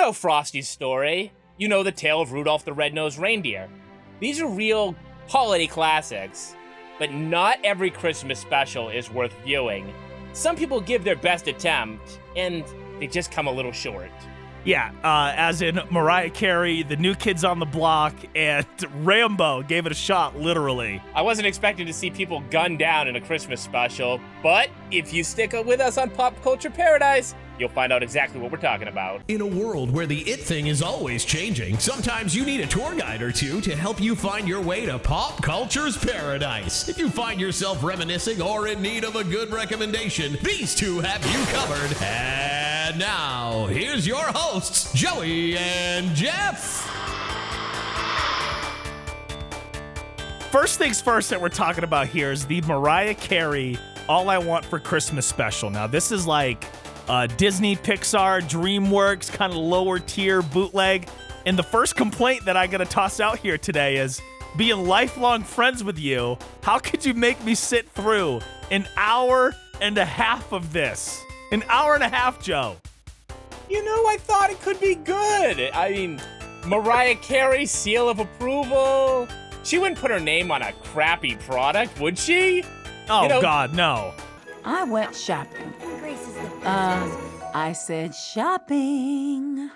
know Frosty's story. You know the tale of Rudolph the Red-Nosed Reindeer. These are real holiday classics, but not every Christmas special is worth viewing. Some people give their best attempt, and they just come a little short. Yeah, as in Mariah Carey, The New Kids on the Block, and Rambo gave it a shot, literally. I wasn't expecting to see people gunned down in a Christmas special, but if you stick with us on Pop Culture Paradise, you'll find out exactly what we're talking about. In a world where the it thing is always changing, sometimes you need a tour guide or two to help you find your way to pop culture's paradise. If you find yourself reminiscing or in need of a good recommendation, these two have you covered. And now, here's your hosts, Joey and Jeff. First things first that we're talking about here is the Mariah Carey All I Want for Christmas special. Now, this is like Disney, Pixar, DreamWorks, kind of lower tier bootleg. And the first complaint that I gotta toss out here today is, being lifelong friends with you, how could you make me sit through an hour and a half of this? An hour and a half, Joe. You know, I thought it could be good. I mean, Mariah Carey, seal of approval. She wouldn't put her name on a crappy product, would she? Oh, God, no. I went shopping. I said shopping.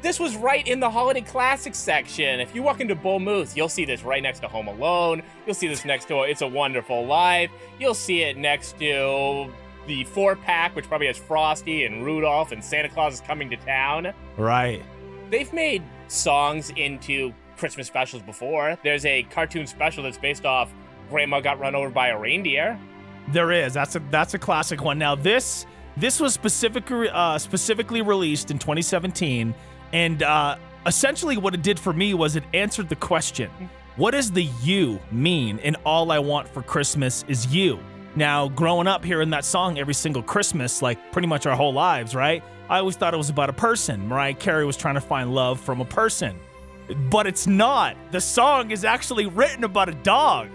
This was right in the holiday classics section. If you walk into Bull Moose, you'll see this right next to Home Alone. You'll see this next to It's a Wonderful Life. You'll see it next to the 4-pack, which probably has Frosty and Rudolph and Santa Claus is Coming to Town. Right. They've made songs into Christmas specials before. There's a cartoon special that's based off Grandma Got Run Over by a Reindeer. There is. That's a classic one. Now, this was specifically released in 2017, and essentially what it did for me was it answered the question, what does the you mean in All I Want for Christmas is You? Now, growing up hearing that song every single Christmas, like pretty much our whole lives, right? I always thought it was about a person. Mariah Carey was trying to find love from a person. But it's not. The song is actually written about a dog.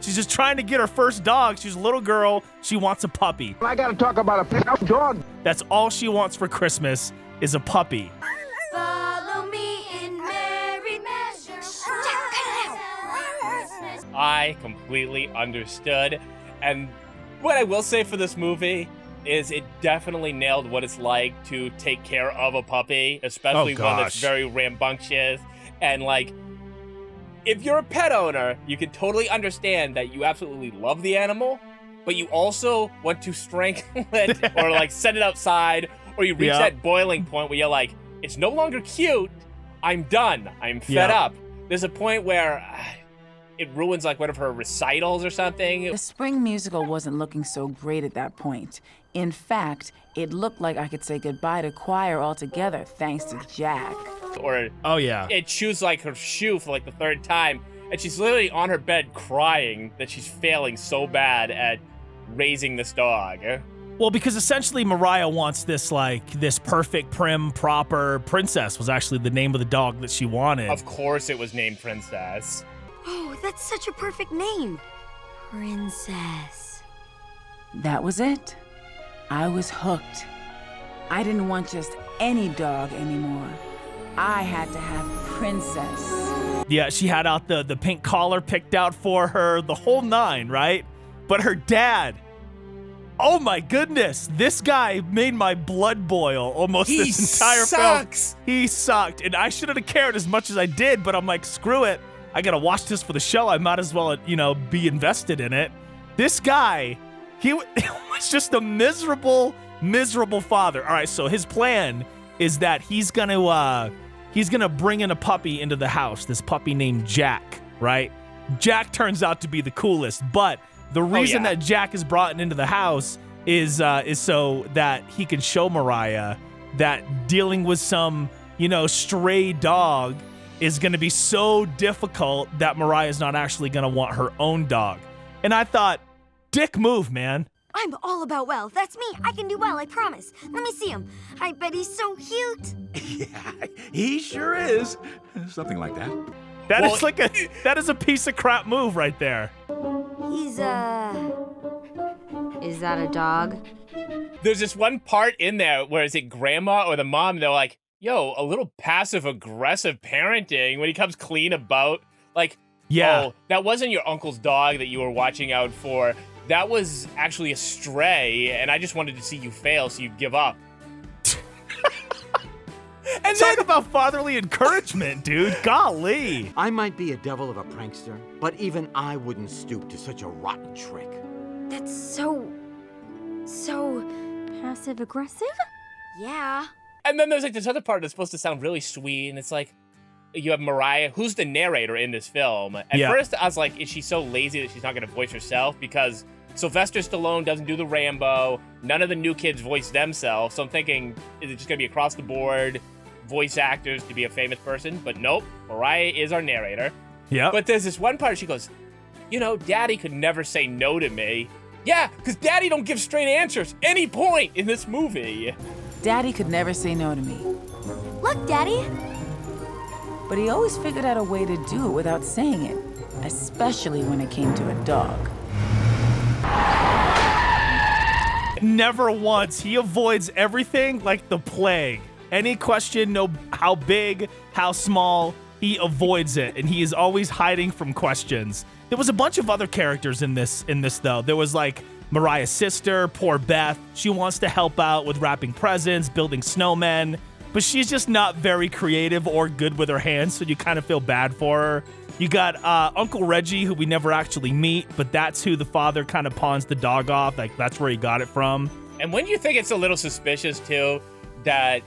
She's just trying to get her first dog. She's a little girl. She wants a puppy. I gotta talk about a pickup dog. That's all she wants for Christmas is a puppy. Follow me in merry measure. I completely understood. And what I will say for this movie is it definitely nailed what it's like to take care of a puppy, especially one that's very rambunctious. And like, if you're a pet owner, you can totally understand that you absolutely love the animal, but you also want to strangle it or like send it outside, or you reach that boiling point where you're like, it's no longer cute. I'm done. I'm fed up. There's a point where it ruins like one of her recitals or something. The spring musical wasn't looking so great at that point. In fact, it looked like I could say goodbye to choir altogether thanks to Jack. Or it chews like her shoe for like the third time, and she's literally on her bed crying that she's failing so bad at raising this dog. Well, because essentially Mariah wants this perfect, prim, proper princess was actually the name of the dog that she wanted. Of course it was named Princess. Oh, that's such a perfect name. Princess. That was it. I was hooked. I didn't want just any dog anymore. I had to have Princess. Yeah, she had out the pink collar picked out for her, the whole nine, right? But her dad, oh my goodness, this guy made my blood boil almost this entire film. He sucked. And I shouldn't have cared as much as I did, but I'm like, screw it. I gotta watch this for the show. I might as well, be invested in it. This guy, he was just a miserable father. All right, so his plan is that he's gonna bring in a puppy into the house, this puppy named Jack, right? Jack turns out to be the coolest, but the reason that Jack is brought into the house is so that he can show Mariah that dealing with some, stray dog is gonna be so difficult that Mariah's not actually gonna want her own dog. And I thought, dick move, man. I'm all about well. That's me. I can do well, I promise. Let me see him. I bet he's so cute. Yeah, he sure is. Something like that. That is a piece of crap move right there. He's, Is that a dog? There's this one part in there where is it grandma or the mom, they're like, yo, a little passive-aggressive parenting when he comes clean about, like, yeah. Oh, that wasn't your uncle's dog that you were watching out for. That was actually a stray, and I just wanted to see you fail so you'd give up. And talk about fatherly encouragement, dude. Golly. I might be a devil of a prankster, but even I wouldn't stoop to such a rotten trick. That's so passive-aggressive? Yeah. And then there's like this other part that's supposed to sound really sweet, and it's like, you have Mariah, who's the narrator in this film. At first, I was like, is she so lazy that she's not going to voice herself? Because Sylvester Stallone doesn't do the Rambo. None of the new kids voice themselves. So I'm thinking, is it just going to be across the board voice actors to be a famous person? But nope, Mariah is our narrator. Yeah. But there's this one part, she goes, you know, Daddy could never say no to me. Yeah, because Daddy don't give straight answers any point in this movie. Daddy could never say no to me. Look, Daddy. But he always figured out a way to do it without saying it, especially when it came to a dog. Never once. He avoids everything like the plague. Any question, no how big, how small, he avoids it, and he is always hiding from questions. There was a bunch of other characters in this though. There was like Mariah's sister, poor Beth. She wants to help out with wrapping presents, building snowmen, but she's just not very creative or good with her hands, so you kind of feel bad for her. You got Uncle Reggie, who we never actually meet, but that's who the father kind of pawns the dog off. Like, that's where he got it from. And when you think it's a little suspicious, too, that,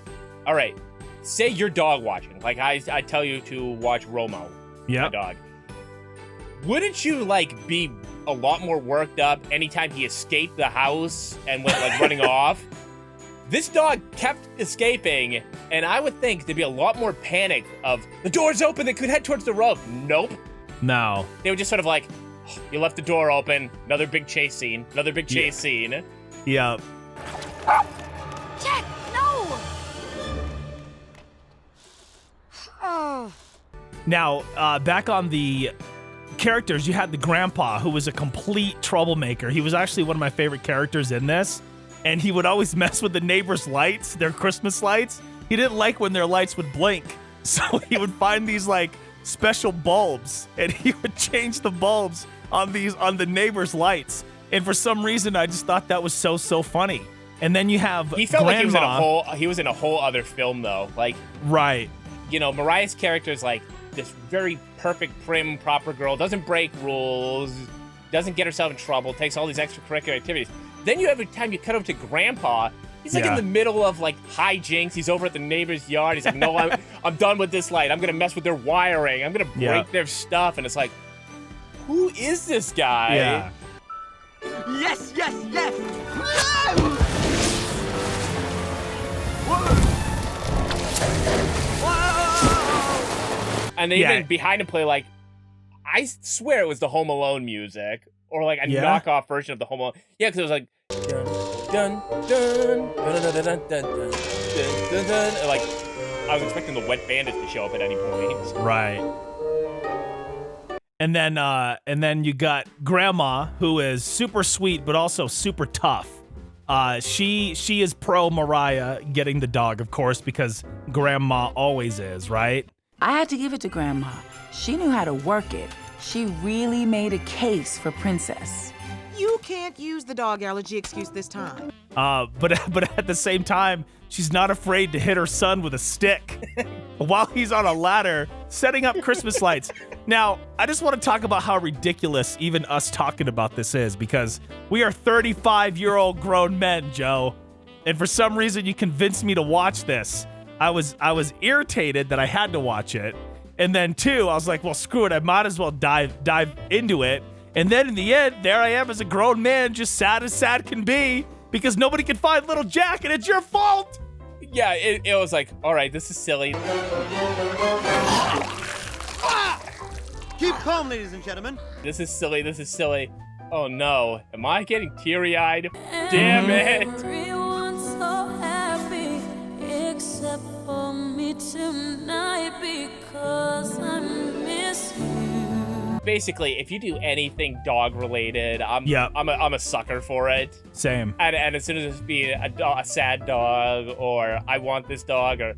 all right, say you're dog watching. Like, I tell you to watch Romo, my dog. Wouldn't you, like, be a lot more worked up anytime he escaped the house and went, like, running off? This dog kept escaping, and I would think there'd be a lot more panic of, the door's open, they could head towards the road. Nope. No. They were just sort of like, oh, you left the door open, another big chase scene, scene. Yeah. Jack, no! Oh. Now, back on the characters, you had the grandpa, who was a complete troublemaker. He was actually one of my favorite characters in this. And he would always mess with the neighbors' lights, their Christmas lights. He didn't like when their lights would blink. So he would find these like special bulbs, and he would change the bulbs on the neighbors' lights. And for some reason, I just thought that was so funny. And then you have he felt Grandma. like he was in a whole other film though. Like, right. You know, Mariah's character is like this very perfect, prim, proper girl, doesn't break rules, doesn't get herself in trouble, takes all these extracurricular activities. Then every time you cut over to Grandpa, he's like in the middle of like hijinks. He's over at the neighbor's yard. He's like, no, I'm done with this light. I'm going to mess with their wiring. I'm going to break their stuff. And it's like, who is this guy? Yeah. Yes, yes, yes! Whoa! And they even behind him play like, I swear it was the Home Alone music. Or like a knockoff version of the Home Alone. Yeah, because it was like dun dun dun dun dun dun dun dun dun dun. And like I was expecting the Wet Bandits to show up at any point. Right. And then you got Grandma, who is super sweet but also super tough. She is pro Mariah getting the dog, of course, because Grandma always is, right? I had to give it to Grandma. She knew how to work it. She really made a case for Princess. You can't use the dog allergy excuse this time. But at the same time, she's not afraid to hit her son with a stick while he's on a ladder setting up Christmas lights. Now, I just want to talk about how ridiculous even us talking about this is, because we are 35-year-old grown men, Joe. And for some reason, you convinced me to watch this. I was irritated that I had to watch it. And then, two, I was like, well, screw it. I might as well dive into it. And then in the end, there I am as a grown man, just sad as sad can be, because nobody can find little Jack, and it's your fault. Yeah, it was like, all right, this is silly. Keep calm, ladies and gentlemen. This is silly. Oh no, am I getting teary-eyed? Damn it! Everyone's so happy except for me tonight because I miss you. Basically, if you do anything dog-related, I'm a sucker for it. Same. And as soon as it's being a sad dog, or I want this dog, or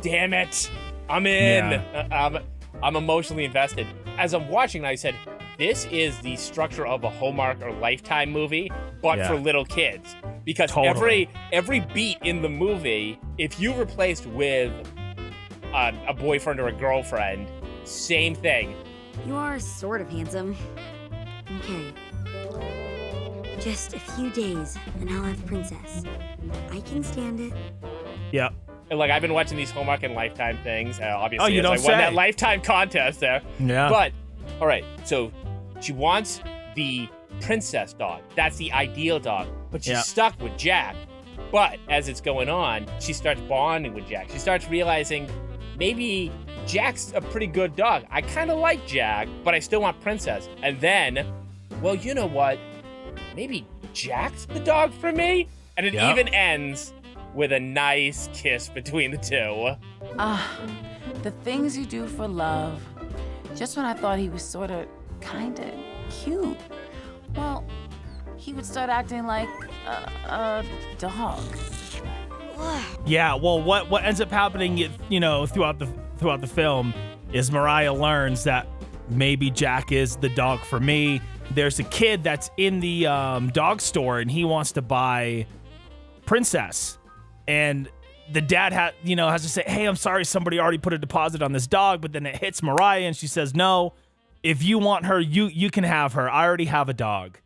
damn it, I'm in. Yeah. I'm emotionally invested. As I'm watching, I said, this is the structure of a Hallmark or Lifetime movie, but for little kids. Because every beat in the movie, if you replaced with a boyfriend or a girlfriend, same thing. You are sort of handsome. Okay. Just a few days, and I'll have Princess. I can stand it. Yep. Like, I've been watching these Hallmark and Lifetime things. Obviously, you don't I won that Lifetime contest there. Yeah. But, all right, so she wants the princess dog. That's the ideal dog. But she's stuck with Jack. But as it's going on, she starts bonding with Jack. She starts realizing maybe Jack's a pretty good dog. I kind of like Jack, but I still want Princess. And then, well, you know what? Maybe Jack's the dog for me? And it even ends with a nice kiss between the two. The things you do for love. Just when I thought he was sort of, kind of cute, well, he would start acting like a dog. Yeah, well, what ends up happening, throughout the film, is Mariah learns that maybe Jack is the dog for me. There's a kid that's in the dog store, and he wants to buy Princess, and the dad has to say, "Hey, I'm sorry, somebody already put a deposit on this dog," but then it hits Mariah, and she says, "No, if you want her, you can have her. I already have a dog."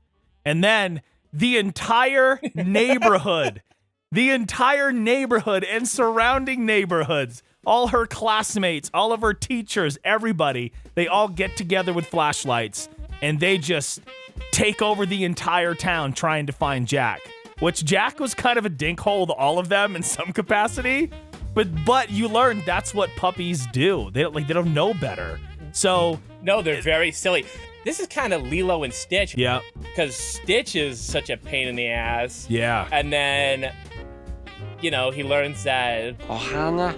And then the entire neighborhood. The entire neighborhood and surrounding neighborhoods, all her classmates, all of her teachers, everybody, they all get together with flashlights and they just take over the entire town trying to find Jack. Which Jack was kind of a dinkhole to all of them in some capacity, but you learn that's what puppies do. They don't know better. So no, they're very silly. This is kind of Lilo and Stitch. Yeah. Because Stitch is such a pain in the ass. Yeah. And then, he learns that Ohana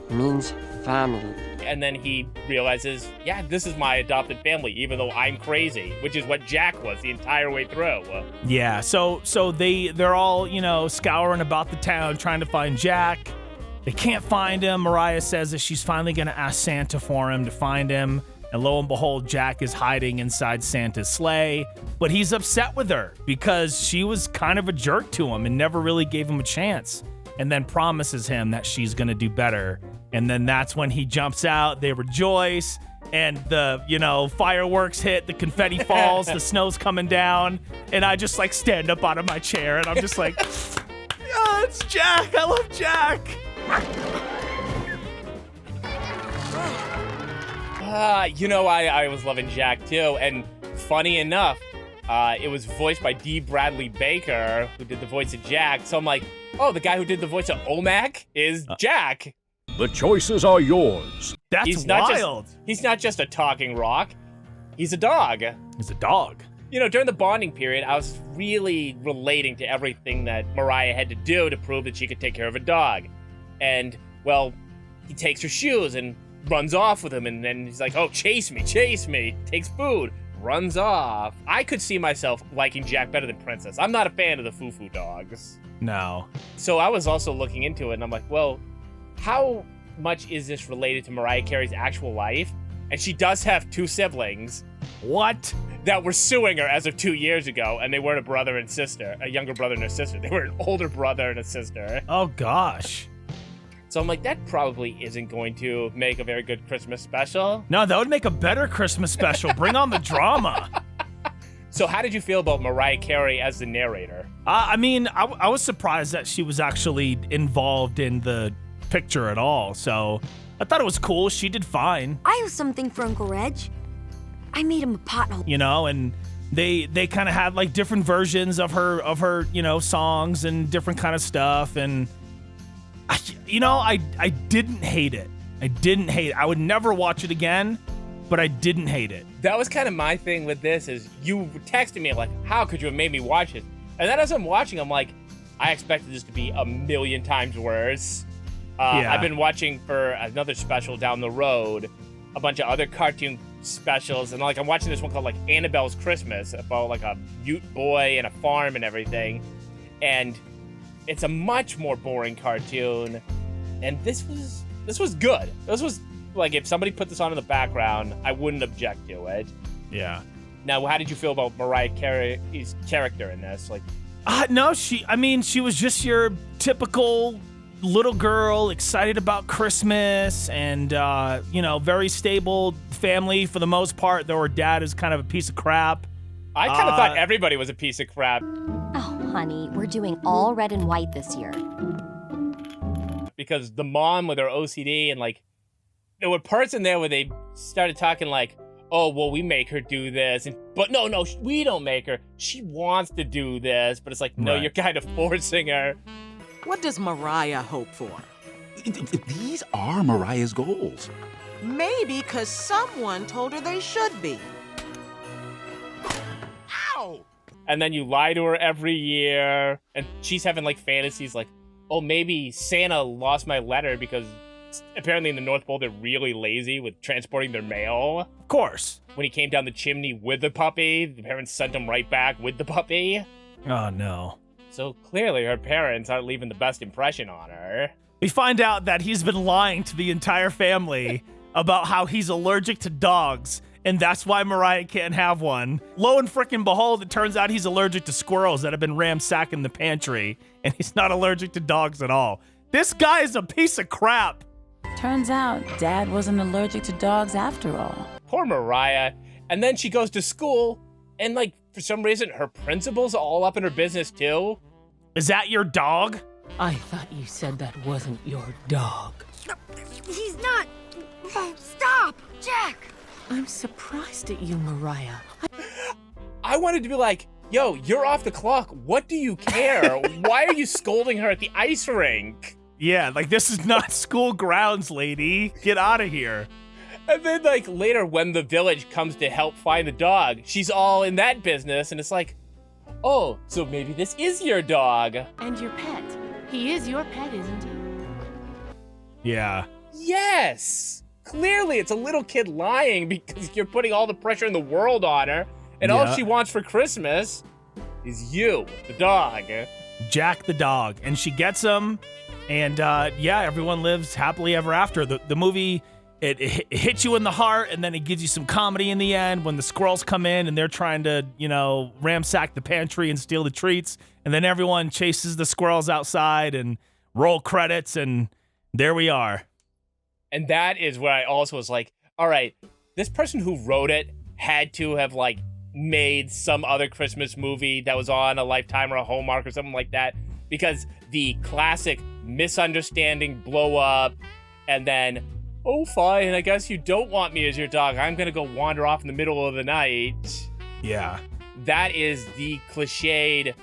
means family. And then he realizes, yeah, this is my adopted family, even though I'm crazy, which is what Jack was the entire way through. Yeah, so they're all, scouring about the town trying to find Jack. They can't find him. Mariah says that she's finally going to ask Santa for him to find him. And lo and behold, Jack is hiding inside Santa's sleigh. But he's upset with her because she was kind of a jerk to him and never really gave him a chance. And then promises him that she's going to do better. And then that's when he jumps out. They rejoice. And the, fireworks hit. The confetti falls. The snow's coming down. And I just, stand up out of my chair. And I'm just like, oh, it's Jack. I love Jack. I was loving Jack too, and funny enough, it was voiced by D. Bradley Baker, who did the voice of Jack, so I'm like, oh, the guy who did the voice of Omak is Jack. The choices are yours. That's wild. He's not just a talking rock, he's a dog. He's a dog. During the bonding period, I was really relating to everything that Mariah had to do to prove that she could take care of a dog. And, well, he takes her shoes and runs off with him, and then he's like, oh, chase me, takes food, runs off. I could see myself liking Jack better than Princess. I'm not a fan of the foo-foo dogs. No. So I was also looking into it, and I'm like, well, how much is this related to Mariah Carey's actual life? And she does have two siblings. What? That were suing her as of 2 years ago, and they weren't a brother and sister, a younger brother and a sister. They were an older brother and a sister. Oh, gosh. So I'm like, that probably isn't going to make a very good Christmas special. No, that would make a better Christmas special. Bring on the drama. So how did you feel about Mariah Carey as the narrator? I was surprised that she was actually involved in the picture at all. So I thought it was cool. She did fine. I have something for Uncle Reg. I made him a pothole. And they kind of had different versions of her songs and different kind of stuff. And I didn't hate it. I would never watch it again, but I didn't hate it. That was kind of my thing with this is you texted me like, how could you have made me watch this? And then as I'm watching, I'm like, I expected this to be a million times worse. I've been watching for another special down the road, a bunch of other cartoon specials, and like I'm watching this one called like Annabelle's Christmas about like a mute boy and a farm and everything. And it's a much more boring cartoon. And this was good. This was like if somebody put this on in the background, I wouldn't object to it. Yeah. Now, how did you feel about Mariah Carey's character in this? Like, no, she was just your typical little girl, excited about Christmas, and very stable family for the most part. Though her dad is kind of a piece of crap. I kind of thought everybody was a piece of crap. Oh, honey, we're doing all red and white this year. Because the mom with her OCD and like, there were parts in there where they started talking like, oh, well, we make her do this. But no, we don't make her. She wants to do this. But it's like, no, You're kind of forcing her. What does Mariah hope for? These are Mariah's goals. Maybe because someone told her they should be. Ow! And then you lie to her every year. And she's having like fantasies like, oh, maybe Santa lost my letter because apparently in the North Pole, they're really lazy with transporting their mail. Of course. When he came down the chimney with the puppy, the parents sent him right back with the puppy. Oh, no. So clearly her parents aren't leaving the best impression on her. We find out that he's been lying to the entire family about how he's allergic to dogs, and that's why Mariah can't have one. Lo and frickin' behold, it turns out he's allergic to squirrels that have been ransacking the pantry, and he's not allergic to dogs at all. This guy is a piece of crap. Turns out Dad wasn't allergic to dogs after all. Poor Mariah. And then she goes to school, and like, for some reason, her principal's all up in her business too. Is that your dog? I thought you said that wasn't your dog. He's not. Stop, Jack. I'm surprised at you, Mariah. I wanted to be like, yo, you're off the clock. What do you care? Why are you scolding her at the ice rink? Yeah, like this is not school grounds, lady. Get out of here. And then like later when the village comes to help find the dog, she's all in that business and it's like, oh, so maybe this is your dog. And your pet. He is your pet, isn't he? Yeah. Yes. Clearly it's a little kid lying because you're putting all the pressure in the world on her. And all she wants for Christmas is you, the dog. Jack the dog. And she gets him. And everyone lives happily ever after. The movie, it hits you in the heart, and then it gives you some comedy in the end when the squirrels come in and they're trying to, ransack the pantry and steal the treats. And then everyone chases the squirrels outside and roll credits, and there we are. And that is where I also was like, all right, this person who wrote it had to have like made some other Christmas movie that was on a Lifetime or a Hallmark or something like that. Because the classic misunderstanding blow up and then, oh, fine, I guess you don't want me as your dog. I'm going to go wander off in the middle of the night. Yeah. That is the cliched,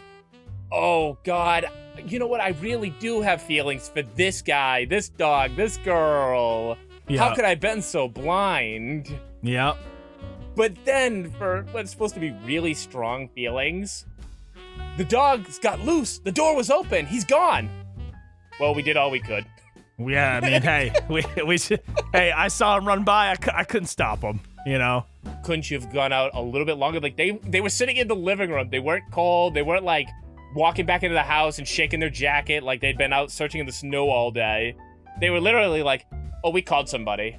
oh, God, you know what? I really do have feelings for this guy, this dog, this girl. Yeah. How could I have been so blind? Yeah. But then for what's supposed to be really strong feelings, the dog's got loose. The door was open. He's gone. Well, we did all we could. Yeah, I mean, hey, hey, I saw him run by. I couldn't stop him, Couldn't you have gone out a little bit longer? Like, they were sitting in the living room. They weren't cold. They weren't, like, walking back into the house and shaking their jacket like they'd been out searching in the snow all day. They were literally like, oh, we called somebody.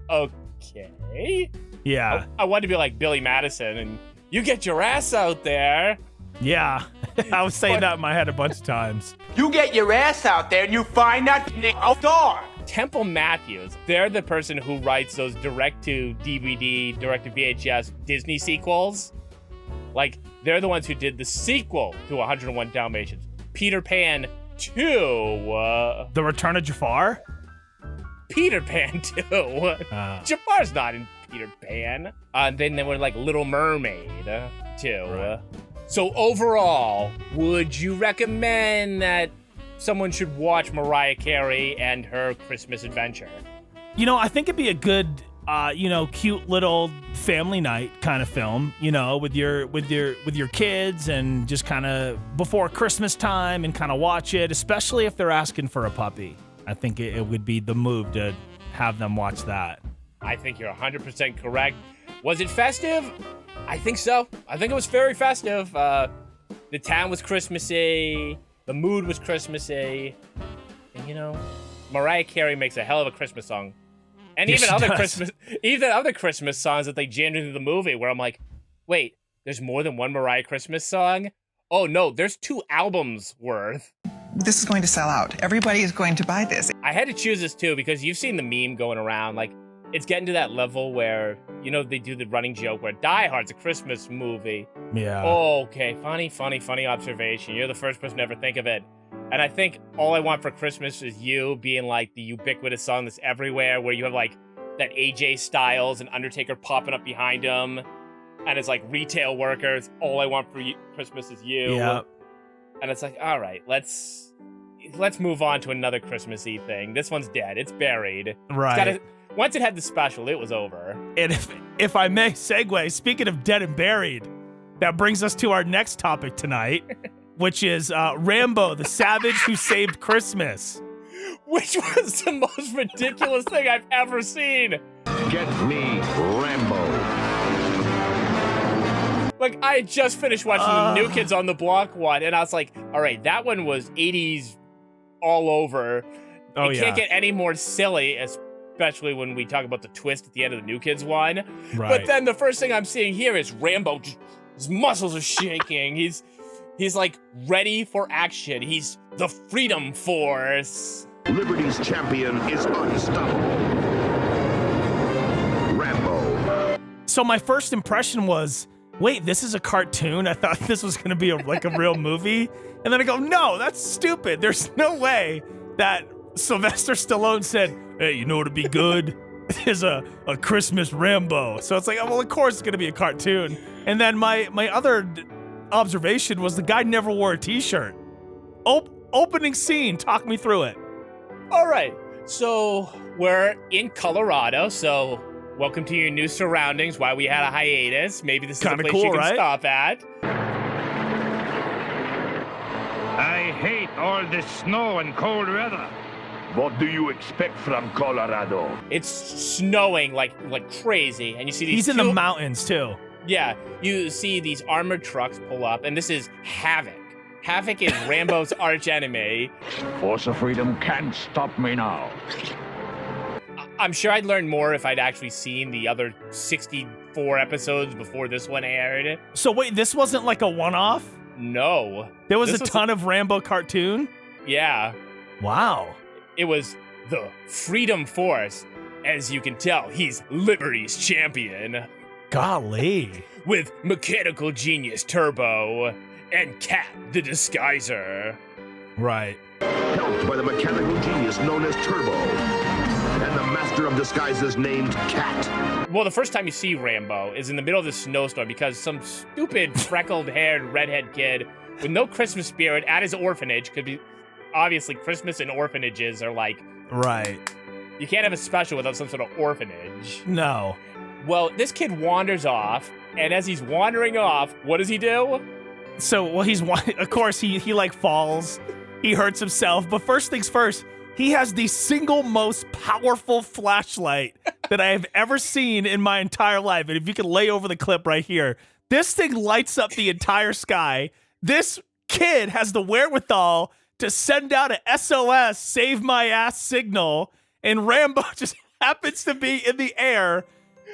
Okay. Yeah. I wanted to be like Billy Madison and you get your ass out there. Yeah. I was saying that in my head a bunch of times. You get your ass out there and you find that outdoor. Temple Matthews, they're the person who writes those direct-to-DVD, direct-to-VHS Disney sequels. Like, they're the ones who did the sequel to 101 Dalmatians. Peter Pan 2. The Return of Jafar? Peter Pan 2. Jafar's not in Peter Pan. And then there were like Little Mermaid 2. Right. So overall, would you recommend that someone should watch Mariah Carey and her Christmas adventure? I think it'd be a good cute little family night kind of film, with your kids, and just kind of before Christmas time and kind of watch it, especially if they're asking for a puppy. I think it would be the move to have them watch that. I think you're 100% correct. Was it festive? I think so. I think it was very festive. The town was Christmassy. The mood was Christmassy. And, Mariah Carey makes a hell of a Christmas song. And yes, even other Christmas songs that they jammed into the movie, where I'm like, wait, there's more than one Mariah Christmas song? Oh, no, there's 2 albums worth. This is going to sell out. Everybody is going to buy this. I had to choose this, too, because you've seen the meme going around. Like, it's getting to that level where, they do the running joke where Die Hard's a Christmas movie. Yeah. Oh, okay, funny observation. You're the first person to ever think of it. And I think All I Want for Christmas Is You being like the ubiquitous song that's everywhere, where you have like that AJ Styles and Undertaker popping up behind him. And it's like retail workers, All I Want for Christmas Is You. Yeah. And it's like, all right, let's move on to another Christmassy thing. This one's dead. It's buried. Right. Once it had the special, it was over. And if I may segue, speaking of dead and buried, that brings us to our next topic tonight, which is Rambo, the Savage Who Saved Christmas. Which was the most ridiculous thing I've ever seen. Get me Rambo. Like, I had just finished watching the New Kids on the Block one, and I was like, all right, that one was 80s all over. It can't get any more silly, especially when we talk about the twist at the end of the New Kids one. Right. But then the first thing I'm seeing here is Rambo, his muscles are shaking. He's like ready for action. He's the Freedom Force. Liberty's champion is unstoppable. Rambo. So my first impression was, wait, this is a cartoon? I thought this was going to be a real movie. And then I go, no, that's stupid. There's no way that Sylvester Stallone said, hey, you know what'd be good? Is a Christmas Rambo. So it's like, oh, well, of course it's going to be a cartoon. And then my other observation was the guy never wore a t-shirt. Opening scene, talk me through it. All right, so we're in Colorado, so welcome to your new surroundings. Why we had a hiatus. Maybe this is a place cool, you can right? stop at. I hate all this snow and cold weather. What do you expect from Colorado? It's snowing like crazy, and you see these. He's in the mountains too. Yeah, you see these armored trucks pull up, and this is Havoc. Havoc is Rambo's archenemy. Force of Freedom can't stop me now. I'm sure I'd learn more if I'd actually seen the other 64 episodes before this one aired. So wait, this wasn't like a one-off? No. There was a ton of Rambo cartoon? Yeah. Wow. It was the Freedom Force. As you can tell, he's Liberty's champion. Golly. With Mechanical Genius Turbo and Cat the Disguiser. Right. Helped by the mechanical genius known as Turbo. And the master of disguises named Cat. Well, the first time you see Rambo is in the middle of the snowstorm because some stupid freckled-haired redhead kid with no Christmas spirit at his orphanage, could be obviously Christmas and orphanages are like... Right. You can't have a special without some sort of orphanage. No. Well, this kid wanders off, and as he's wandering off, what does he do? So, well, of course, he like falls, he hurts himself, but first things first, he has the single most powerful flashlight that I have ever seen in my entire life. And if you can lay over the clip right here, this thing lights up the entire sky. This kid has the wherewithal to send out a SOS, save my ass signal, and Rambo just happens to be in the air,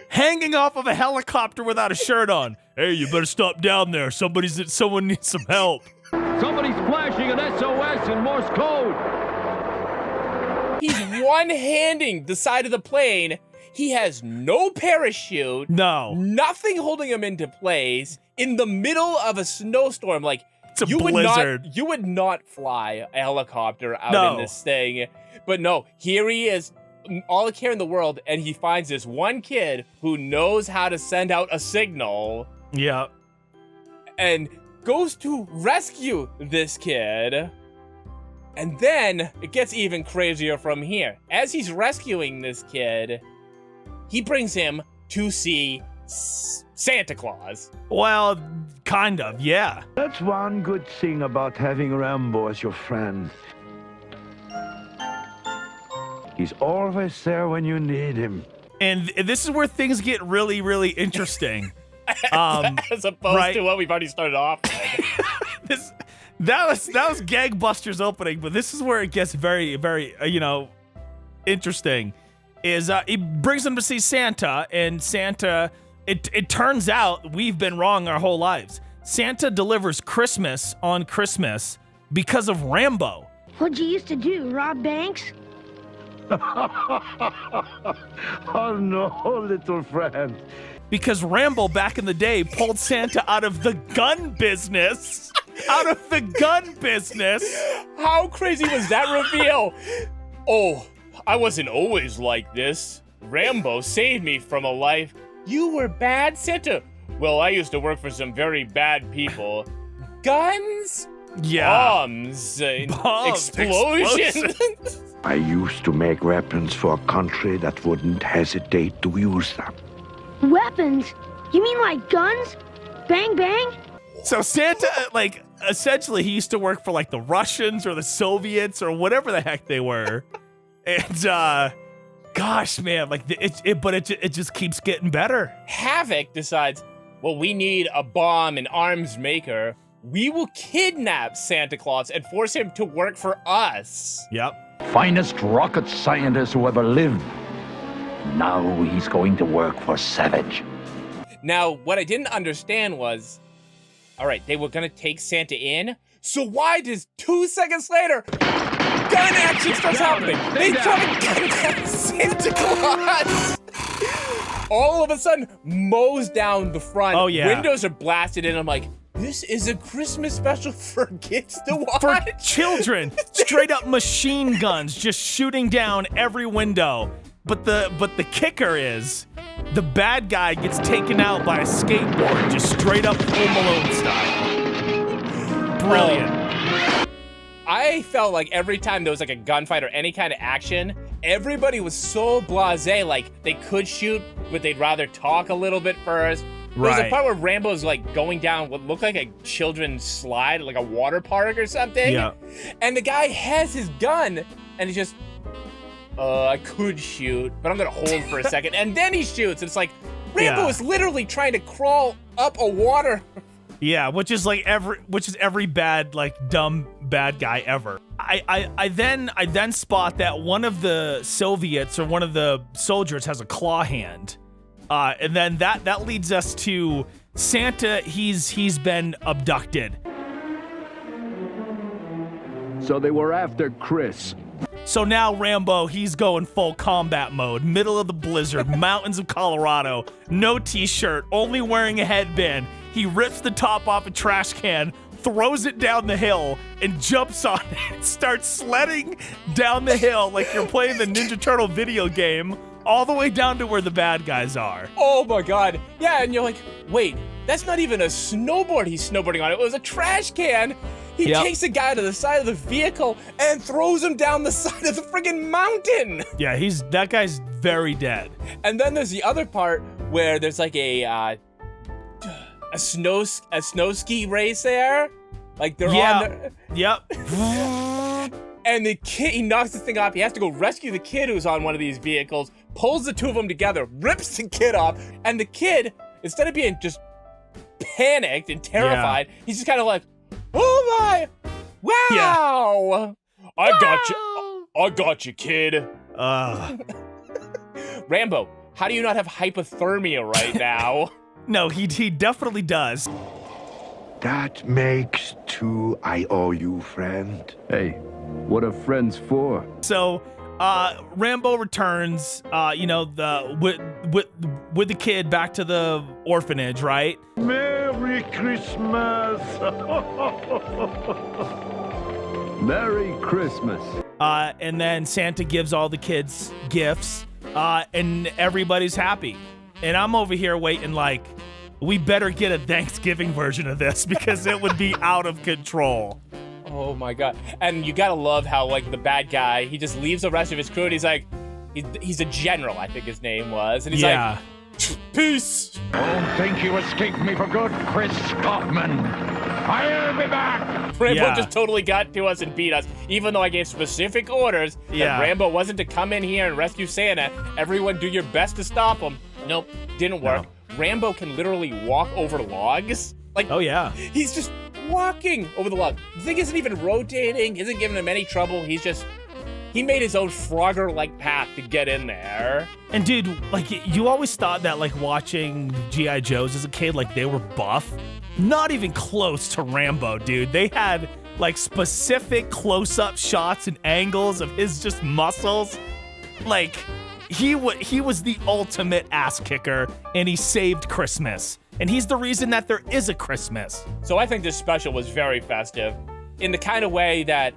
hanging off of a helicopter without a shirt on. Hey, you better stop down there. Someone needs some help. Somebody's flashing an SOS in Morse code. He's one-handing the side of the plane. He has no parachute. No. Nothing holding him into place in the middle of a snowstorm. Like, it's a blizzard. You would not fly a helicopter out in this thing. But no, here he is, all the care in the world, and he finds this one kid who knows how to send out a signal. Yeah. And goes to rescue this kid. And then it gets even crazier from here. As he's rescuing this kid, he brings him to see Santa Claus. Well, kind of, yeah. That's one good thing about having Rambo as your friend. He's always there when you need him. And this is where things get really, really interesting. As opposed to what we've already started off with. That was Gangbusters opening, but this is where it gets very, very, interesting. Is he brings him to see Santa, and Santa, it turns out we've been wrong our whole lives. Santa delivers Christmas on Christmas because of Rambo. What'd you used to do, rob banks? Oh no, little friend. Because Rambo back in the day pulled Santa out of the gun business. Out of the gun business. How crazy was that reveal? Oh, I wasn't always like this. Rambo saved me from a life. You were bad, Santa? Well, I used to work for some very bad people. Guns? Yeah. Bombs. Explosions. I used to make weapons for a country that wouldn't hesitate to use them. Weapons? You mean like guns? Bang, bang? So Santa, essentially he used to work for, the Russians or the Soviets or whatever the heck they were. And, gosh, man, it just keeps getting better. Havoc decides, well, we need a bomb and arms maker. We will kidnap Santa Claus and force him to work for us. Yep. Finest rocket scientist who ever lived. Now he's going to work for Savage. Now, what I didn't understand was, all right, they were going to take Santa in, so why does 2 seconds later, gun action starts happening? They try to gun down Santa Claus. All of a sudden, mows down the front. Oh, yeah. Windows are blasted in. I'm like, this is a Christmas special for kids to watch. For children. Straight up machine guns just shooting down every window. But the kicker is the bad guy gets taken out by a skateboard, just straight up Home Alone style. Brilliant. I felt like every time there was a gunfight or any kind of action, everybody was so blasé, they could shoot, but they'd rather talk a little bit first. There was a part where Rambo's going down what looked like a children's slide, like a water park or something. Yeah. And the guy has his gun, and he's just, I could shoot, but I'm gonna hold for a second, and then he shoots. And it's like Rambo is literally trying to crawl up a water. Yeah, which is every bad dumb bad guy ever. I then spot that one of the Soviets or one of the soldiers has a claw hand. And then that leads us to Santa. He's been abducted. So they were after Chris. So now Rambo, he's going full combat mode, middle of the blizzard, mountains of Colorado, no t-shirt, only wearing a headband. He rips the top off a trash can, throws it down the hill, and jumps on it and starts sledding down the hill like you're playing the Ninja Turtle video game, all the way down to where the bad guys are. Oh my God. Yeah, and you're like, wait, that's not even a snowboard he's snowboarding on. It was a trash can. He takes a guy to the side of the vehicle and throws him down the side of the friggin' mountain. Yeah, that guy's very dead. And then there's the other part where there's a snow ski race there. They're on there. Yep. And the kid, he knocks the thing off. He has to go rescue the kid who's on one of these vehicles, pulls the two of them together, rips the kid off, and the kid, instead of being just panicked and terrified, he's just kind of like, oh my, wow. I got you, kid. Rambo, how do you not have hypothermia right now? No, he definitely does. That makes 2 I owe you, friend. Hey, what are friends for? So, Rambo returns, with the kid back to the orphanage, right? Merry Christmas! Merry Christmas. And then Santa gives all the kids gifts, and everybody's happy. And I'm over here waiting we better get a Thanksgiving version of this because it would be out of control. Oh my God. And you gotta love how the bad guy, he just leaves the rest of his crew and he's He's a general, I think his name was. And he's Yeah. like, peace. Don't think you escaped me for good, Chris Kaufman. I'll be back. Rambo just totally got to us and beat us, even though I gave specific orders that Rambo wasn't to come in here and rescue Santa. Everyone do your best to stop him. Nope, didn't work. No. Rambo can literally walk over logs. Like, oh yeah. He's just walking over the log. The thing isn't even rotating, isn't giving him any trouble. He made his own Frogger-like path to get in there. And dude, like, you always thought that, like, watching G.I. Joes as a kid, like, they were buff. Not even close to Rambo, dude. They had, like, specific close-up shots and angles of his just muscles. Like, he was the ultimate ass kicker, and he saved Christmas. And he's the reason that there is a Christmas. So I think this special was very festive in the kind of way that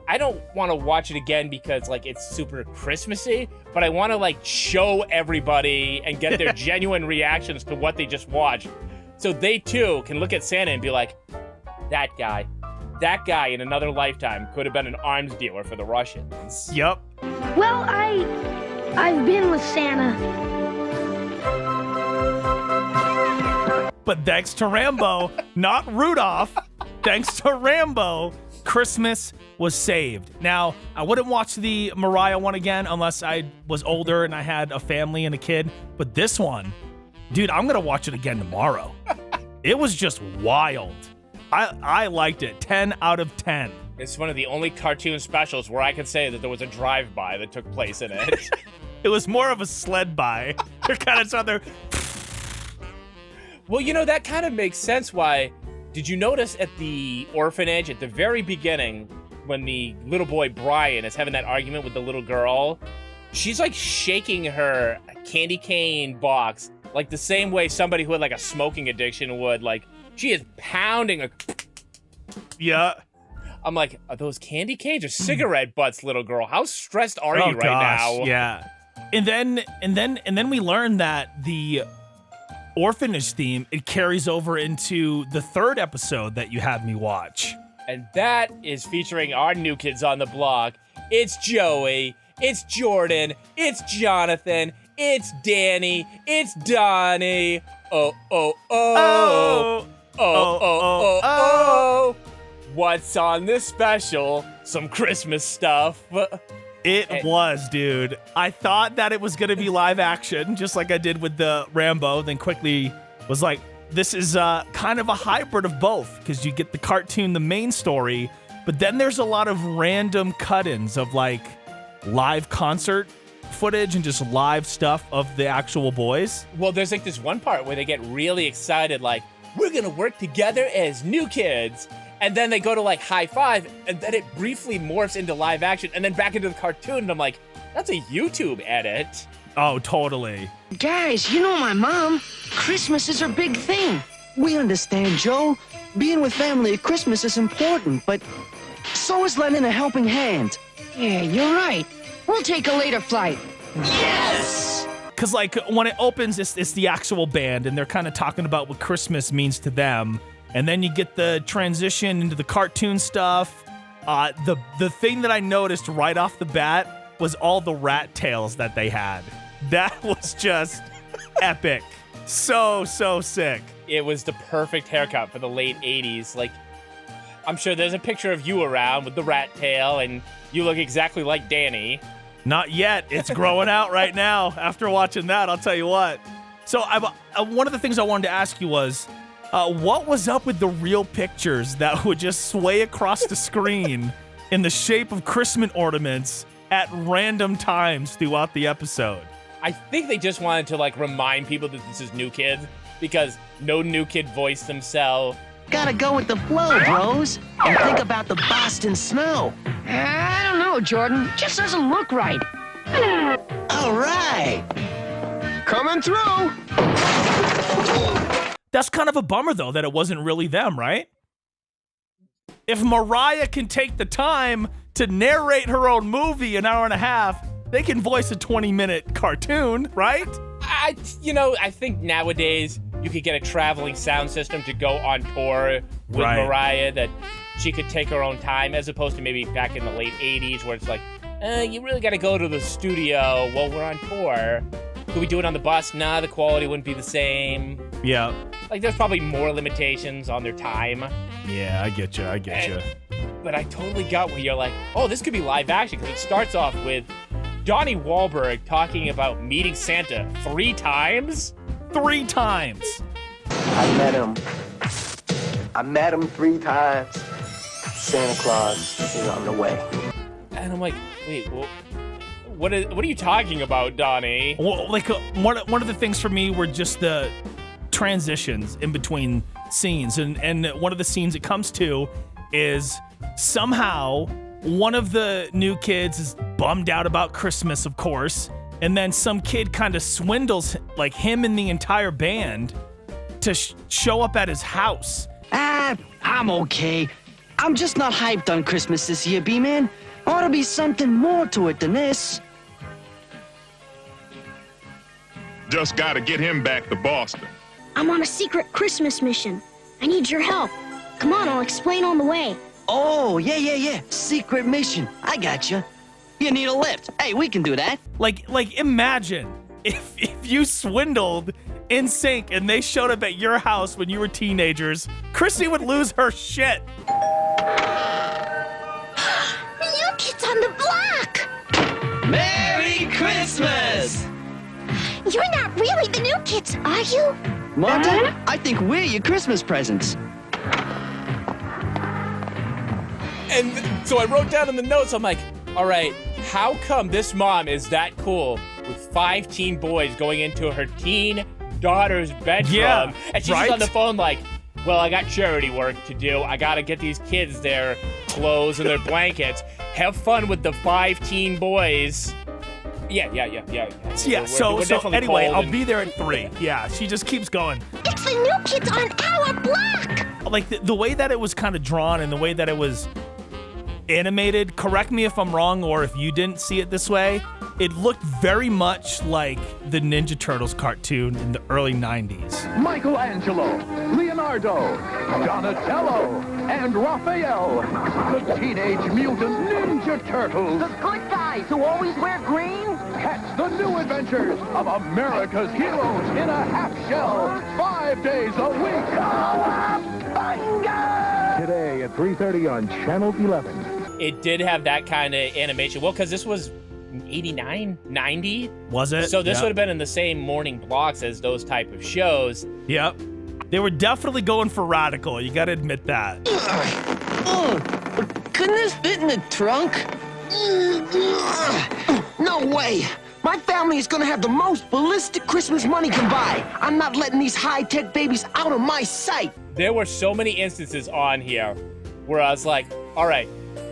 I don't want to watch it again because, like, it's super Christmassy, but I want to, like, show everybody and get their genuine reactions to what they just watched. So they, too, can look at Santa and be like, that guy in another lifetime could have been an arms dealer for the Russians. Yep. Well, I've been with Santa. But thanks to Rambo, not Rudolph, thanks to Rambo, Christmas was saved. Now, I wouldn't watch the Mariah one again unless I was older and I had a family and a kid. But this one, dude, I'm going to watch it again tomorrow. It was just wild. I liked it. 10 out of 10. It's one of the only cartoon specials where I can say that there was a drive-by that took place in it. It was more of a sled by. They're kind of out there. Well, you know, that kind of makes sense why. Did you notice at the orphanage at the very beginning when the little boy Brian is having that argument with the little girl? She's like shaking her candy cane box like the same way somebody who had like a smoking addiction would. Like, she is pounding a... Yeah. I'm like, are those candy canes or cigarette butts, little girl? How stressed are you right now? Yeah. And then we learned that the orphanage theme, it carries over into the third episode that you had me watch. And that is featuring our new kids on the block. It's Joey, it's Jordan, it's Jonathan, it's Danny, it's Donnie. Oh, oh, oh. Oh, oh, oh, oh. What's on this special? Some Christmas stuff. It was, dude. I thought that it was going to be live action, just like I did with the Rambo, then quickly was like, this is kind of a hybrid of both, because you get the cartoon, the main story, but then there's a lot of random cut-ins of, like, live concert footage and just live stuff of the actual boys. Well, there's, like, this one part where they get really excited, like, we're going to work together as new kids. And then they go to, like, high five, and then it briefly morphs into live action, and then back into the cartoon, and I'm like, that's a YouTube edit. Oh, totally. Guys, you know my mom. Christmas is her big thing. We understand, Joe. Being with family at Christmas is important, but so is lending a helping hand. Yeah, you're right. We'll take a later flight. Yes! Because, like, when it opens, it's the actual band, and they're kind of talking about what Christmas means to them. And then you get the transition into the cartoon stuff. The thing that I noticed right off the bat was all the rat tails that they had. That was just epic. So sick. It was the perfect haircut for the late 80s. Like, I'm sure there's a picture of you around with the rat tail, and you look exactly like Danny. Not yet. It's growing out right now. After watching that, I'll tell you what. So one of the things I wanted to ask you was, what was up with the real pictures that would just sway across the screen in the shape of Christmas ornaments at random times throughout the episode? I think they just wanted to, like, remind people that this is new kids, because no new kid voiced themselves. Gotta go with the flow, bros, and think about the Boston snow. I don't know, Jordan. Just doesn't look right. All right. Coming through. That's kind of a bummer, though, that it wasn't really them, right? If Mariah can take the time to narrate her own movie an hour and a half, they can voice a 20-minute cartoon, right? I think nowadays you could get a traveling sound system to go on tour with Mariah, that she could take her own time, as opposed to maybe back in the late 80s where it's like, you really got to go to the studio while we're on tour. Could we do it on the bus? Nah, the quality wouldn't be the same. Yeah. Like, there's probably more limitations on their time. Yeah, I get you. But I totally got where you're like, oh, this could be live action, because it starts off with Donnie Wahlberg talking about meeting Santa 3 times. 3 times. I met him 3 times. Santa Claus is on the way. And I'm like, wait, well, what are you talking about, Donnie? Well, like one of the things for me were just the transitions in between scenes, and one of the scenes it comes to is somehow one of the new kids is bummed out about Christmas, of course, and then some kid kind of swindles like him and the entire band to show up at his house. I'm okay. I'm just not hyped on Christmas this year, B-Man. Ought to be something more to it than this. Just gotta get him back to Boston. I'm on a secret Christmas mission. I need your help. Come on, I'll explain on the way. Oh, yeah. Secret mission. I gotcha. You need a lift. Hey, we can do that. Like imagine if you swindled NSYNC and they showed up at your house when you were teenagers. Chrissy would lose her shit. The new kids on the block! Merry Christmas! You're not really the new kids, are you? Marta, I think we're your Christmas presents. And so I wrote down in the notes, I'm like, all right, how come this mom is that cool with 5 teen boys going into her teen daughter's bedroom? Yeah, and she's just on the phone like, well, I got charity work to do. I got to get these kids their clothes and their blankets. Have fun with the 5 teen boys. Yeah. So anyway, I'll be there at 3. Yeah, she just keeps going. It's the new kids on our block! Like the way that it was kind of drawn and the way that it was animated, correct me if I'm wrong or if you didn't see it this way, it looked very much like the Ninja Turtles cartoon in the early 90s. Michelangelo, Leonardo, Donatello, and Raphael, the Teenage Mutant Ninja Turtles. The good guys who always wear green? Catch the new adventures of America's heroes in a half shell, 5 days a week. Today at 3:30 on Channel 11. It did have that kind of animation. Well, because this was 89, 90. Was it? So this would have been in the same morning blocks as those type of shows. Yep. They were definitely going for radical. You got to admit that. Couldn't this fit in the trunk? No way. My family is gonna have the most ballistic Christmas money can buy. I'm not letting these high-tech babies out of my sight. There were so many instances on here where I was like, all right,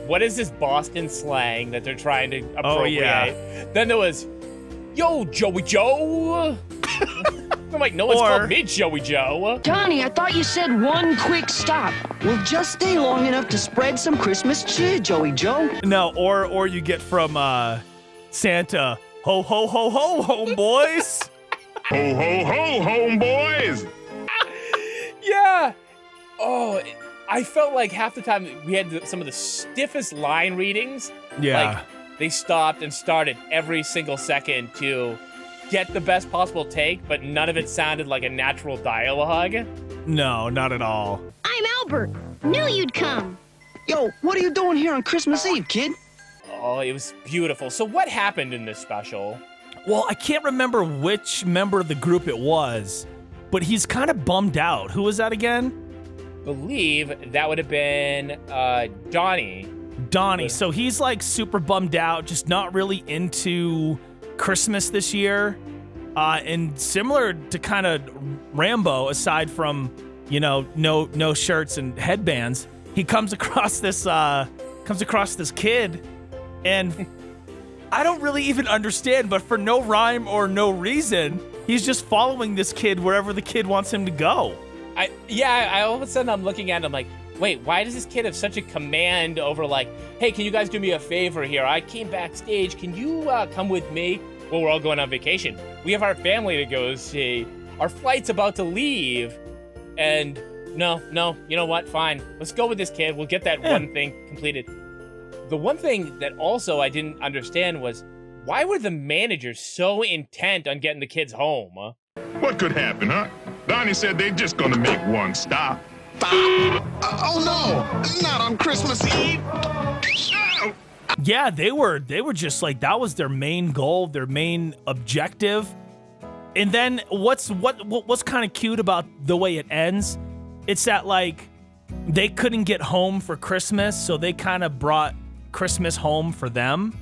what is this Boston slang that they're trying to appropriate? Oh, yeah. Then there was, yo, Joey Joe. I'm like, no one's called me Joey Joe. Donnie, I thought you said one quick stop. Well, just stay long enough to spread some Christmas cheer, Joey Joe. No, or you get from Santa, ho, ho, ho, ho, homeboys. Ho, ho, ho, homeboys. Yeah. Oh, I felt like half the time we had some of the stiffest line readings. Yeah. Like, they stopped and started every single second to get the best possible take, but none of it sounded like a natural dialogue. No, not at all. I'm Albert. Knew you'd come. Yo, what are you doing here on Christmas Eve, kid? Oh, it was beautiful. So what happened in this special? Well, I can't remember which member of the group it was, but he's kind of bummed out. Who was that again? Believe that would have been Donnie. So he's like super bummed out, just not really into Christmas this year. And similar to kind of Rambo, aside from, you know, no shirts and headbands, he comes across this kid, and I don't really even understand, but for no rhyme or no reason, he's just following this kid wherever the kid wants him to go. I all of a sudden I'm looking at him like, wait, why does this kid have such a command over like, hey, can you guys do me a favor here? I came backstage. Can you come with me? Well, we're all going on vacation. We have our family to go see. Our flight's about to leave. And no, you know what? Fine. Let's go with this kid. We'll get that one thing completed. The one thing that also I didn't understand was, why were the managers so intent on getting the kids home? What could happen, huh? Donnie said they're just gonna make one stop. Oh no, not on Christmas Eve. Yeah, they were just like, that was their main goal, their main objective. And then what's kind of cute about the way it ends, it's that like they couldn't get home for Christmas, so they kind of brought Christmas home for them.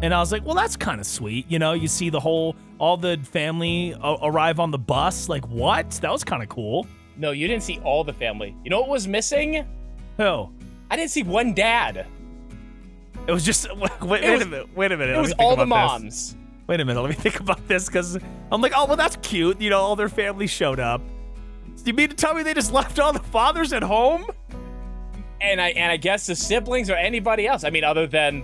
And I was like, well, that's kind of sweet. You know, you see all the family arrive on the bus. Like, what? That was kind of cool. No, you didn't see all the family. You know what was missing? Who? I didn't see one dad. It was just, wait a minute. It was all the moms. Wait a minute, let me think about this, because I'm like, oh, well, that's cute. You know, all their family showed up. So you mean to tell me they just left all the fathers at home? And I guess the siblings or anybody else. I mean, other than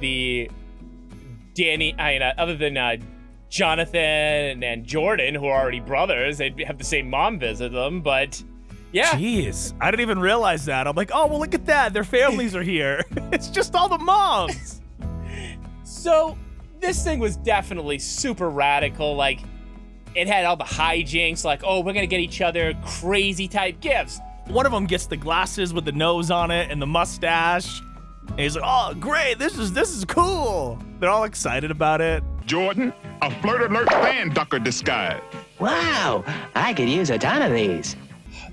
Jonathan and Jordan, who are already brothers, they'd have the same mom visit them, but yeah. Jeez, I didn't even realize that. I'm like, oh, well, look at that. Their families are here. It's just all the moms. So this thing was definitely super radical. Like, it had all the hijinks, like, oh, we're gonna get each other crazy type gifts. One of them gets the glasses with the nose on it and the mustache. And he's like, oh, great, this is cool. They're all excited about it. Jordan, a Flirt Alert fan ducker disguise. Wow, I could use a ton of these.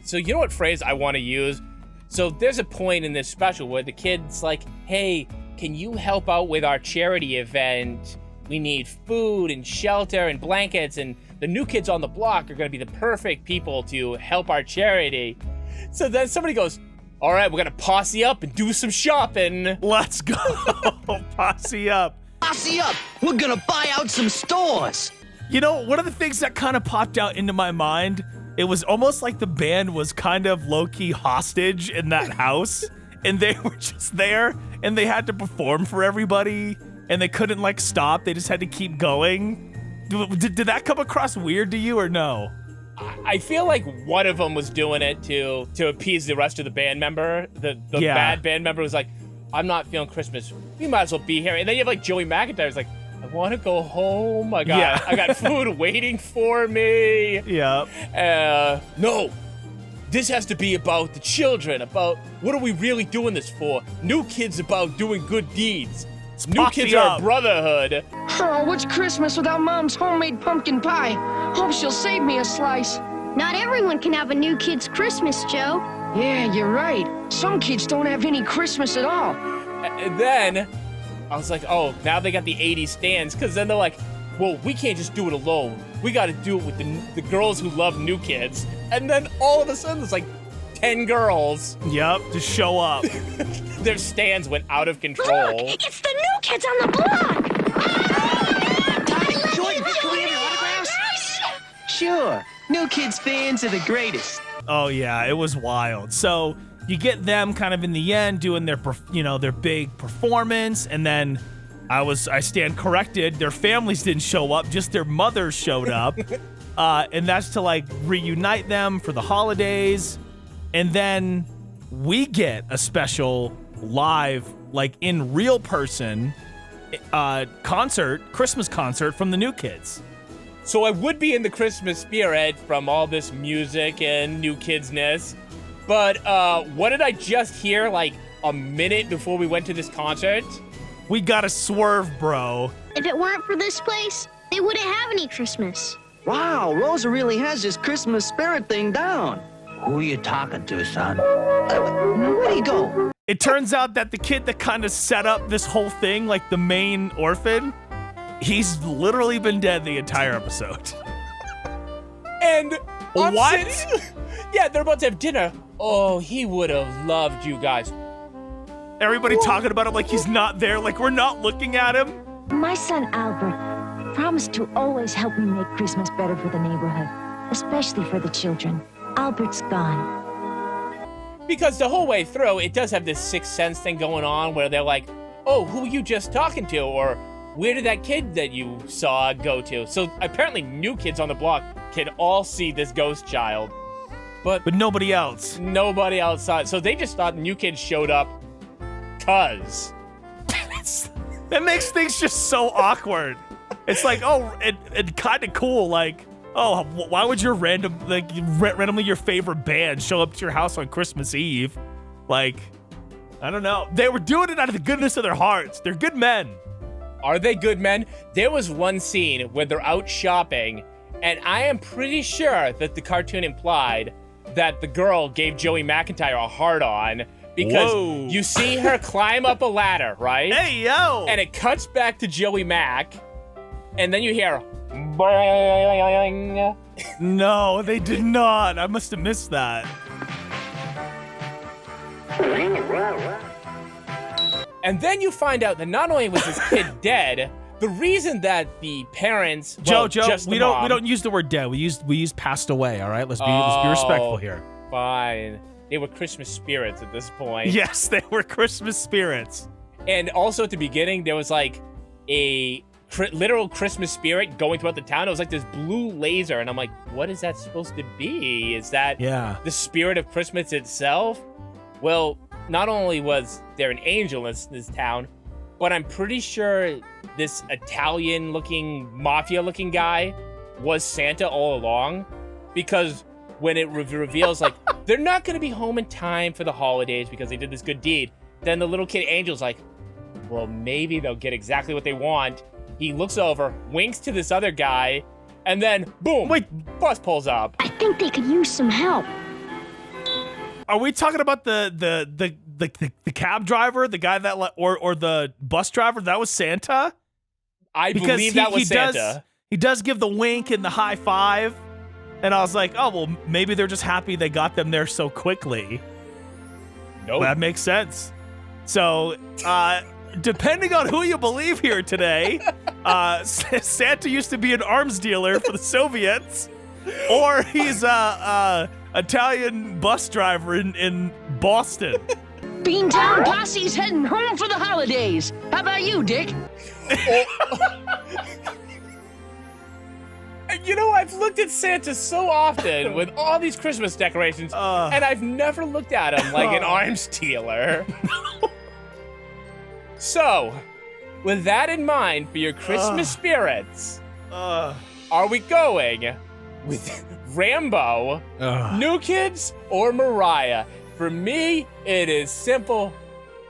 So you know what phrase I want to use? So there's a point in this special where the kid's like, hey, can you help out with our charity event? We need food and shelter and blankets, and the new kids on the block are going to be the perfect people to help our charity. So then somebody goes, all right, we're going to posse up and do some shopping. Let's go. Posse up. Posse up. We're going to buy out some stores. You know, one of the things that kind of popped out into my mind, it was almost like the band was kind of low-key hostage in that house, and they were just there, and they had to perform for everybody, and they couldn't, like, stop. They just had to keep going. Did that come across weird to you, or no? I feel like one of them was doing it to appease the rest of the band member. The bad band member was like, I'm not feeling Christmas. We might as well be here. And then you have, like, Joey McIntyre's like, I want to go home. I got food waiting for me. Yeah. No, this has to be about the children. About what are we really doing this for? New kids about doing good deeds. New kids are a brotherhood. Oh, what's Christmas without Mom's homemade pumpkin pie? Hope she'll save me a slice. Not everyone can have a new kid's Christmas, Joe. Yeah, you're right. Some kids don't have any Christmas at all. And then I was like, oh, now they got the 80s stands, because then they're like, well, we can't just do it alone. We got to do it with the girls who love new kids. And then all of a sudden, there's like 10 girls. Yep, to show up. Their stands went out of control. Look, it's the new kids on the block. Jordan, can we have your autographs? Sure. New Kids fans are the greatest. Oh, yeah, it was wild. So you get them kind of in the end doing their big performance, and then I stand corrected. Their families didn't show up, just their mothers showed up. And that's to like reunite them for the holidays. And then we get a special live, like in real person, Christmas concert from the new kids. So I would be in the Christmas spirit from all this music and new kidsness. But what did I just hear like a minute before we went to this concert? We got a swerve, bro. If it weren't for this place, they wouldn't have any Christmas. Wow, Rosa really has this Christmas spirit thing down. Who you talking to, son? Where'd he go? It turns out that the kid that kind of set up this whole thing, like the main orphan, he's literally been dead the entire episode. And I'm what? Yeah, they're about to have dinner. Oh, he would have loved you guys. Everybody talking about him like he's not there, like we're not looking at him. My son Albert promised to always help me make Christmas better for the neighborhood, especially for the children. Albert's gone. Because the whole way through, it does have this sixth sense thing going on where they're like, oh, who are you just talking to? Or where did that kid that you saw go to? So apparently new kids on the block can all see this ghost child. But nobody else. Nobody else saw it. So they just thought new kids showed up 'cause. That makes things just so awkward. It's like, oh, it kind of cool. Like, oh, why would your randomly your favorite band show up to your house on Christmas Eve? Like, I don't know. They were doing it out of the goodness of their hearts. They're good men. Are they good men? There was one scene where they're out shopping, and I am pretty sure that the cartoon implied that the girl gave Joey McIntyre a hard-on because you see her climb up a ladder, right? Hey, yo! And it cuts back to Joey Mac, and then you hear boing. No, they did not. I must have missed that. And then you find out that not only was this kid dead, the reason that the parents, Joe, just we the mom, don't use the word dead. We use passed away. All right, let's be respectful here. Fine, they were Christmas spirits at this point. Yes, they were Christmas spirits. And also at the beginning, there was like a literal Christmas spirit going throughout the town. It was like this blue laser, and I'm like, what is that supposed to be? Is that the spirit of Christmas itself? Well, not only was there an angel in this town, but I'm pretty sure this Italian-looking, mafia-looking guy was Santa all along, because when it reveals, like, they're not going to be home in time for the holidays because they did this good deed, then the little kid angel's like, well, maybe they'll get exactly what they want. He looks over, winks to this other guy, and then, boom, bus pulls up. I think they could use some help. Are we talking about the cab driver, the guy that or the bus driver? That was Santa? I believe that was Santa. He does give the wink and the high five. And I was like, oh, well, maybe they're just happy they got them there so quickly. Nope. That makes sense. So, depending on who you believe here today, Santa used to be an arms dealer for the Soviets, or he's a Italian bus driver in Boston. Beantown Posse's heading home for the holidays. How about you, Dick? You know, I've looked at Santa so often with all these Christmas decorations, and I've never looked at him like an arms dealer. So, with that in mind for your Christmas spirits, are we going with Rambo, New Kids, or Mariah? For me, it is simple.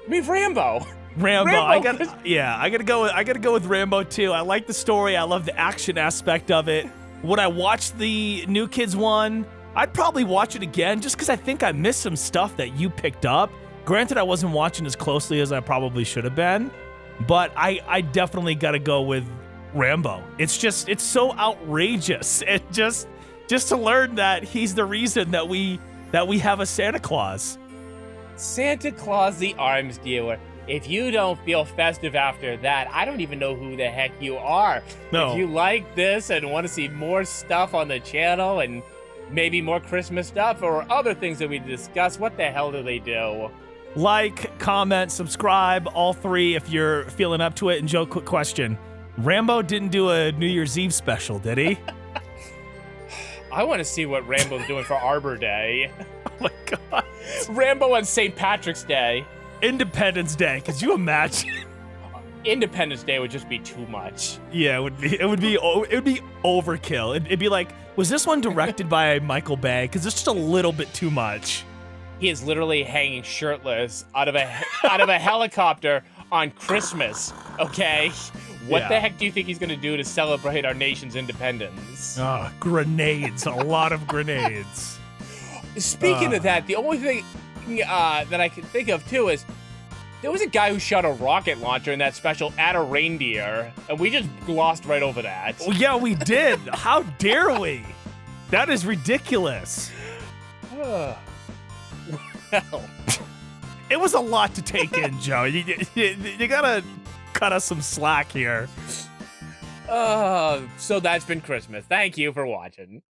Rambo. Rambo. I gotta go with Rambo too. I like the story. I love the action aspect of it. When I watched the New Kids one, I'd probably watch it again just because I think I missed some stuff that you picked up. Granted, I wasn't watching as closely as I probably should have been, but I definitely gotta go with Rambo. It's so outrageous. It just to learn that he's the reason that we have a Santa Claus. Santa Claus the arms dealer. If you don't feel festive after that, I don't even know who the heck you are. No. If you like this and want to see more stuff on the channel and maybe more Christmas stuff or other things that we discuss, what the hell do they do? Like, comment, subscribe, all three if you're feeling up to it. And Joe, quick question. Rambo didn't do a New Year's Eve special, did he? I want to see what Rambo's doing for Arbor Day. Oh my God. Rambo on St. Patrick's Day. Independence Day. Could you imagine? Independence Day would just be too much. Yeah, it would be overkill. It'd be like, was this one directed by Michael Bay? Because it's just a little bit too much. He is literally hanging shirtless out of a helicopter on Christmas. Okay, what the heck do you think he's gonna do to celebrate our nation's independence? Grenades, a lot of grenades. Speaking of that, the only thing that I can think of too is there was a guy who shot a rocket launcher in that special at a reindeer, and we just glossed right over that. Well, yeah, we did. How dare we? That is ridiculous. Well. It was a lot to take in, Joe. You gotta cut us some slack here. So that's been Christmas. Thank you for watching.